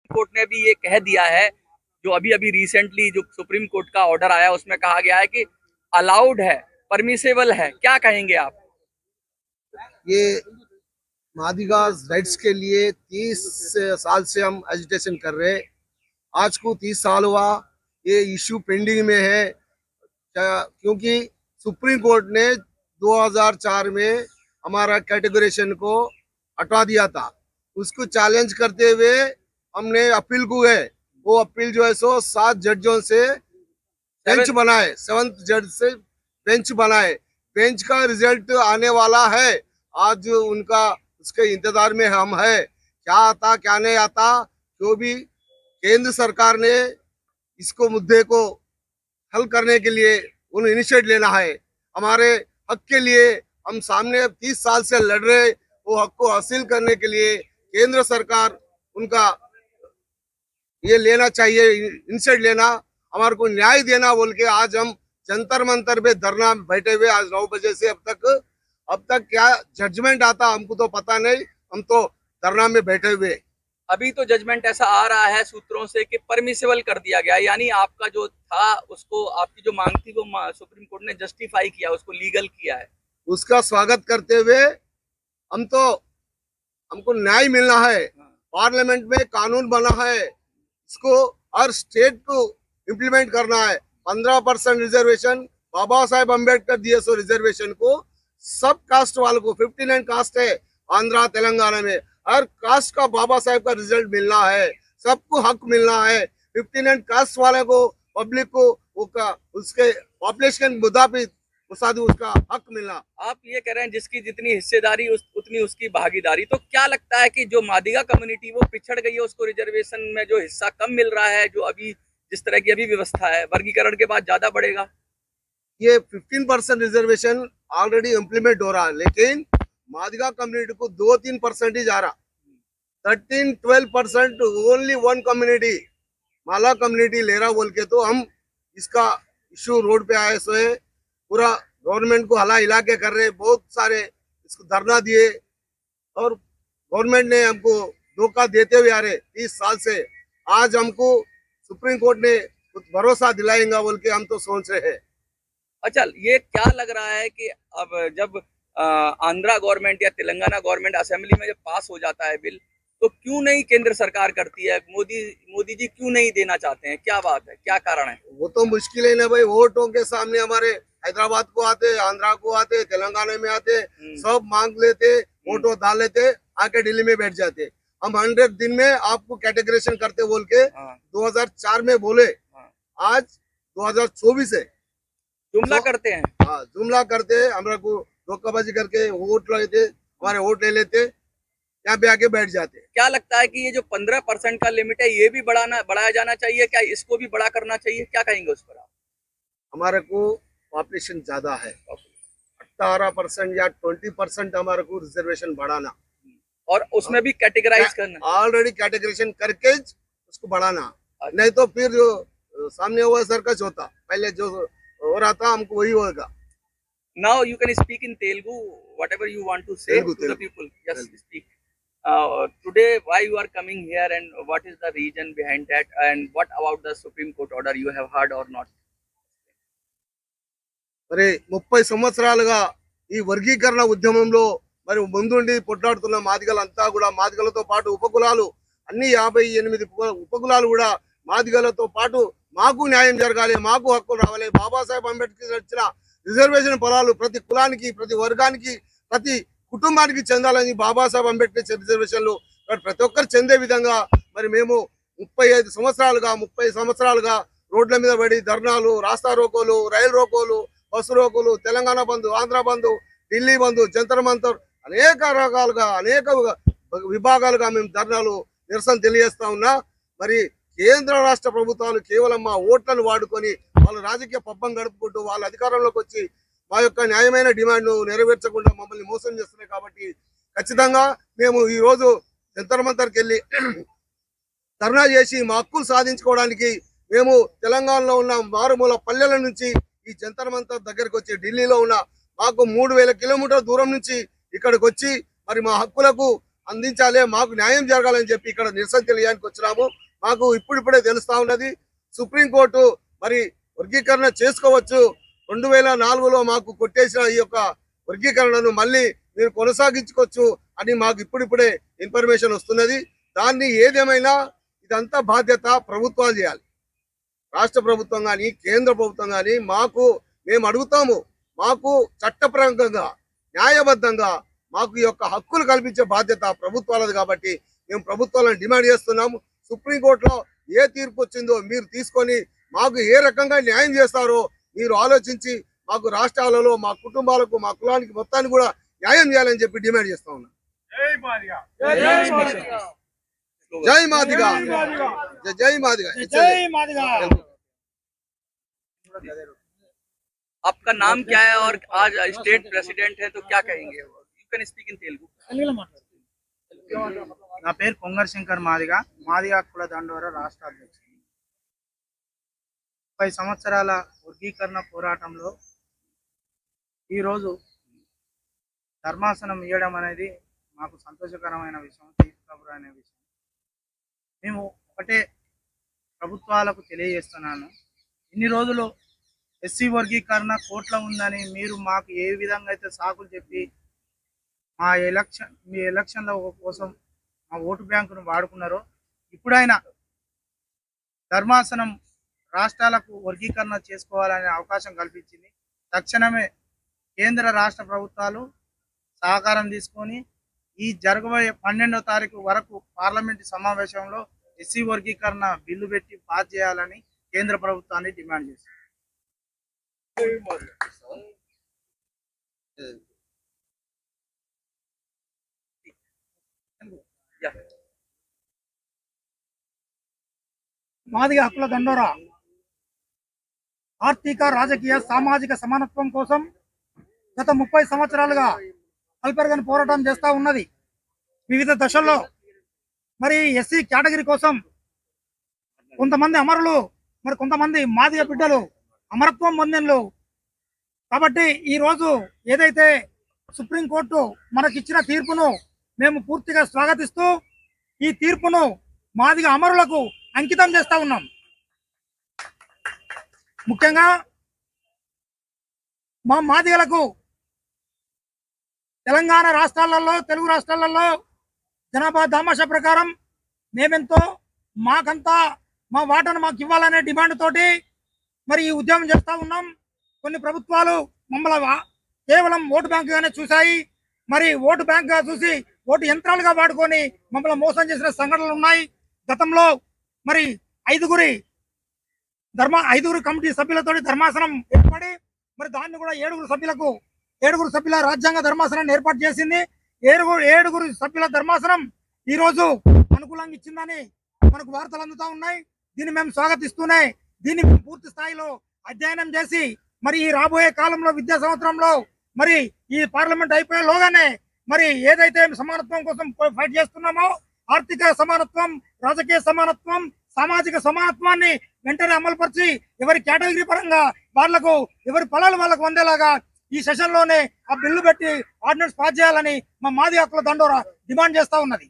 Court ने भी ये कह दिया है, जो अभी अभी रिसेंटली जो सुप्रीम कोर्ट का ऑर्डर आया उसमें कहा गया है कि अलाउड है, परमिसेबल है। क्या कहेंगे आप? ये मादिगास राइट्स के लिए 30 साल से हम एजिटेशन कर रहे हैं। आज को 30 साल हुआ, ये इश्यू पेंडिंग में है। क्योंकि सुप्रीम कोर्ट ने 2004 में हमारा कैटेगराइजेशन को हटा दिया था। उसको चैलेंज करते हुए हमने अपील को है। वो अपील जो है सो 7 जजों से बेंच बनाए, 7th जज से बेंच बनाए। बेंच का रिजल्ट आने वाला है। आज उनका उसके इंतजार में हम है। क्या आता क्या नहीं आता, जो भी केंद्र सरकार ने इसको मुद्दे को हल करने के लिए उन्हें इनिशिएट लेना है। हमारे हक के लिए हम सामने 30 साल से लड़ रहे, वो हक को हासिल करने के लिए केंद्र सरकार उनका ये लेना चाहिए, इनिशिएट लेना, हमारे को न्याय देना बोल के आज हम जंतर मंतर पे धरना बैठे हुए। आज 9 बजे से अब तक क्या जजमेंट आता हमको तो पता नहीं। हम तो धरना में बैठे हुए। अभी तो जजमेंट ऐसा आ रहा है सूत्रों से कि परमिसेबल कर दिया गया, यानी आपका जो था उसको, आपकी जो मांग थी वो सुप्रीम कोर्ट ने जस्टिफाई किया, उसको लीगल किया है। उसका स्वागत करते हुए हम तो, हमको न्याय मिलना है। पार्लियामेंट में कानून बना है, इसको हर स्टेट को इम्प्लीमेंट करना है। 15% रिजर्वेशन बाबा साहेब अम्बेडकर दिए सो रिजर्वेशन को सब कास्ट वालों को, 59 कास्ट है आंध्रा तेलंगाना में, हर कास्ट का बाबा साहेब का रिजल्ट मिलना है। सबको हक मिलना है। 59 कास्ट वाले को, पब्लिक को उसके पॉपुलेशन मुताबिक उसका हक मिलना। आप ये कह रहे हैं जिसकी जितनी हिस्सेदारी उतनी उसकी भागीदारी। तो क्या लगता है कि जो मादिगा कम्युनिटी वो पिछड़ गई है, उसको रिजर्वेशन में जो हिस्सा कम मिल रहा है, जो अभी जिस तरह की अभी व्यवस्था है, वर्गीकरण के बाद ज्यादा बढ़ेगा? ये 15% रिजर्वेशन ऑलरेडी इम्प्लीमेंट हो रहा है, लेकिन मादिगा कम्युनिटी को 2-3% ही जा रहा। 13-12% ओनली वन कम्युनिटी माला कम्युनिटी ले रहा बोल के तो हम इसका इशू रोड पे आए सोए। पूरा गवर्नमेंट को हला हिला के कर रहे, बहुत सारे इसको धरना दिए और गवर्नमेंट ने हमको धोखा देते हुए आ रहे 30 साल से। आज हमको सुप्रीम कोर्ट ने कुछ भरोसा दिलाएगा बोल के हम तो सोच रहे हैं। अच्छा, ये क्या लग रहा है कि अब जब आंध्रा गवर्नमेंट या तेलंगाना गवर्नमेंट असेंबली में जब पास हो जाता है बिल, तो क्यों नहीं केंद्र सरकार करती है? मोदी जी क्यों नहीं देना चाहते हैं? क्या बात है, क्या कारण है? वो तो मुश्किल है ना भाई। वोटों के सामने हमारे हैदराबाद को आते, आंध्रा को आते, तेलंगाना में आते, सब मांग लेते, वोटो डाल लेते, आके दिल्ली में बैठ जाते। हम 100 दिन में आपको कैटेगराइजेशन करते बोल के 2004 में बोले। आज 2024 है, जुमला करते हैं। हाँ, जुमला करते, हमारे को धोखाबाजी करके वोट लेते, हमारे वोट ले लेते, यहाँ पे आके बैठ जाते। क्या लगता है कि ये जो 15% का लिमिट है, ये भी बढ़ाया जाना चाहिए क्या? इसको भी बड़ा करना चाहिए? क्या कहेंगे उस पर आप? हमारे को पॉपुलेशन ज्यादा है, 18% या 20% हमारे को रिजर्वेशन बढ़ाना, और उसमें भी कैटेगराइज करना, ऑलरेडी कैटेगराइजेशन करके उसको बढ़ाना। नहीं तो फिर जो सामने हुआ सर्कस होता, पहले जो हो रहा था हमको वही होगा। Now you can speak in Telugu, whatever you want to say to the people. Yes, speak. Today, why you are coming here and what is the reason behind that, and what about the Supreme Court order you have heard or not? మరి 30 సంవత్సరాలుగా ఈ వర్గీకరణ ఉద్యమంలో మరి ముందుండి పొట్లాడుతున్న మాదిగలంతా కూడా, మాదిగలతో పాటు ఉపకులాలు అన్ని 58 ఉపకులాలు కూడా మాదిగలతో పాటు మాకు న్యాయం జరగాలి, మాకు హక్కులు రావాలి, బాబాసాహెబ్ అంబేద్కర్ ఇచ్చిన రిజర్వేషన్ ఫలాలు ప్రతి కులానికి, ప్రతి వర్గానికి, ప్రతి కుటుంబానికి చెందాలని బాబాసాహెబ్ అంబేద్కర్ రిజర్వేషన్లు ప్రతి ఒక్కరు చెందే విధంగా మరి మేము 30 సంవత్సరాలుగా రోడ్ల మీద పడి ధర్నాలు, రాస్తా రోకోలు, రైలు రోకోలు, బస్సు రోకోలు, తెలంగాణ బంధు, ఆంధ్ర బంధు, ఢిల్లీ బంధు, జంతర్ మంతర్ అనేక రకాలుగా, అనేక విభాగాలుగా మేము ధర్నాలు, నిరసన తెలియజేస్తా ఉన్నా. మరి కేంద్ర రాష్ట్ర ప్రభుత్వాలు కేవలం మా ఓట్లను వాడుకొని వాళ్ళ రాజకీయ పబ్బం గడుపుకుంటూ వాళ్ళ అధికారంలోకి వచ్చి మా యొక్క న్యాయమైన డిమాండ్ నెరవేర్చకుండా మమ్మల్ని మోసం చేస్తున్నాయి. కాబట్టి ఖచ్చితంగా మేము ఈ రోజు జంతర్ మంతర్కి వెళ్ళి ధర్నా చేసి మా హక్కులు సాధించుకోవడానికి మేము తెలంగాణలో ఉన్న మారుమూల పల్లెల నుంచి ఈ జంతర్ మంతర్ దగ్గరికి వచ్చి, ఢిల్లీలో ఉన్న మాకు 3000 కిలోమీటర్ల దూరం నుంచి ఇక్కడికి వచ్చి మరి మా హక్కులకు అందించాలి, మాకు న్యాయం జరగాలని చెప్పి ఇక్కడ నిరసన తెలియడానికి వచ్చినాము. మాకు ఇప్పుడిప్పుడే తెలుస్తా ఉన్నది సుప్రీంకోర్టు మరి వర్గీకరణ చేసుకోవచ్చు, 2004లో మాకు కొట్టేసిన ఈ యొక్క వర్గీకరణను మళ్ళీ మీరు కొనసాగించుకోవచ్చు అని మాకు ఇప్పుడిప్పుడే ఇన్ఫర్మేషన్ వస్తున్నది. దాన్ని ఏదేమైనా ఇదంతా బాధ్యత ప్రభుత్వాలు చేయాలి. రాష్ట్ర ప్రభుత్వం కానీ కేంద్ర ప్రభుత్వం కానీ మేము అడుగుతాము, మాకు చట్టపరంగా న్యాయబద్ధంగా మాకు ఈ యొక్క హక్కులు కల్పించే బాధ్యత ప్రభుత్వాలది. కాబట్టి మేము ప్రభుత్వాలను డిమాండ్ చేస్తున్నాము. సుప్రీంకోర్టులో ఏ తీర్పు వచ్చిందో మీరు తీసుకొని మాకు ఏ రకంగా న్యాయం చేస్తారో మీరు ఆలోచించి మాకు రాష్ట్రాలలో మా కుటుంబాలకు మా కులానికి మొత్తానికి కూడా న్యాయం చేయాలని చెప్పి డిమాండ్ చేస్తా ఉన్నాం. జై మాదిగా, జై మాదిగా, జై మాదిగా. आपका नाम क्या है और आज स्टेट प्रेसिडेंट है तो क्या कहेंगे? You can speak in Telugu. నా పేరు కొంగర్ శంకర్ మాదిగా, మాదిగా కుల దండోర రాష్ట్ర అధ్యక్షుడు. 30 సంవత్సరాల వర్గీకరణ పోరాటంలో ఈరోజు ధర్మాసనం ఇవ్వడం అనేది మాకు సంతోషకరమైన విషయం, తీర్పుకరమైన విషయం. మేము ఒకటే ప్రభుత్వాలకు తెలియజేస్తున్నాను, ఇన్ని రోజులు ఎస్సీ వర్గీకరణ కోర్టులో ఉందని మీరు మాకు ఏ విధంగా అయితే సాకులు చెప్పి మీ ఎలక్షన్ల కోసం మా ఓటు బ్యాంకును వాడుకున్నారో, ఇప్పుడైనా ధర్మాసనం రాష్ట్రాలకు వర్గీకరణ చేసుకోవాలనే అవకాశం కల్పించింది. తక్షణమే కేంద్ర రాష్ట్ర ప్రభుత్వాలు సహకారం తీసుకొని ఈ జరగబోయే 12వ తారీఖు వరకు పార్లమెంటు సమావేశంలో ఎస్సీ వర్గీకరణ బిల్లు పెట్టి పాస్ చేయాలని కేంద్ర ప్రభుత్వాన్ని డిమాండ్ చేస్తుంది. మాదిగ హక్కుల దండోరా ఆర్థిక రాజకీయ సామాజిక సమానత్వం కోసం గత 30 సంవత్సరాలుగా అల్పెరగని పోరాటం చేస్తూ ఉన్నది. వివిధ దశల్లో మరి ఎస్సీ కేటగిరీ కోసం కొంతమంది అమరులు, మరి కొంతమంది మాదిగ బిడ్డలు అమరత్వం పొందినలు. కాబట్టి ఈరోజు ఏదైతే సుప్రీంకోర్టు మనకిచ్చిన తీర్పును మేము పూర్తిగా స్వాగతిస్తూ ఈ తీర్పును మాదిగ అమరులకు అంకితం చేస్తా ఉన్నాం. ముఖ్యంగా మా మాదిగలకు తెలంగాణ రాష్ట్రాలలో, తెలుగు రాష్ట్రాలలో జనాభా దామాషా ప్రకారం మేమెంతో మాకంతా మా వాటాను మాకు ఇవ్వాలనే డిమాండ్ తోటి మరి ఈ ఉద్యమం చేస్తూ ఉన్నాం. కొన్ని ప్రభుత్వాలు మమ్మల్ని కేవలం ఓటు బ్యాంకుగానే చూశాయి. మరి ఓటు బ్యాంకుగా చూసి ఓటు యంత్రాలుగా వాడుకొని మమ్మల్ని మోసం చేసిన సంఘటనలు ఉన్నాయి. గతంలో మరి ఐదుగురు కమిటీ సభ్యులతో ధర్మాసనం ఏర్పడి మరి దాన్ని కూడా 7 సభ్యుల రాజ్యాంగ ధర్మాసనాన్ని ఏర్పాటు చేసింది. 7 సభ్యుల ధర్మాసనం ఈ రోజు అనుకూలంగా ఇచ్చిందని మనకు వార్తలు అందుతా ఉన్నాయి. దీన్ని మేము స్వాగతిస్తూనే దీన్ని పూర్తి స్థాయిలో అధ్యయనం చేసి మరి ఈ రాబోయే కాలంలో విద్యా సంవత్సరంలో మరి ఈ పార్లమెంట్ అయిపోయేలోగానే మరి ఏదైతే సమానత్వం కోసం ఫైట్ చేస్తున్నామో ఆర్థిక సమానత్వం, రాజకీయ సమానత్వం, సామాజిక సమానత్వాన్ని వెంటనే అమలుపరిచి ఎవరి కేటగిరీ పరంగా వాళ్లకు ఎవరి ఫలాలు వాళ్ళకు అందేలాగా ఈ సెషన్ లోనే ఆ బిల్లు పెట్టి ఆర్డినెన్స్ పాస్ చేయాలని మా మాదిగ హక్కుల దండోరా డిమాండ్ చేస్తా ఉన్నది.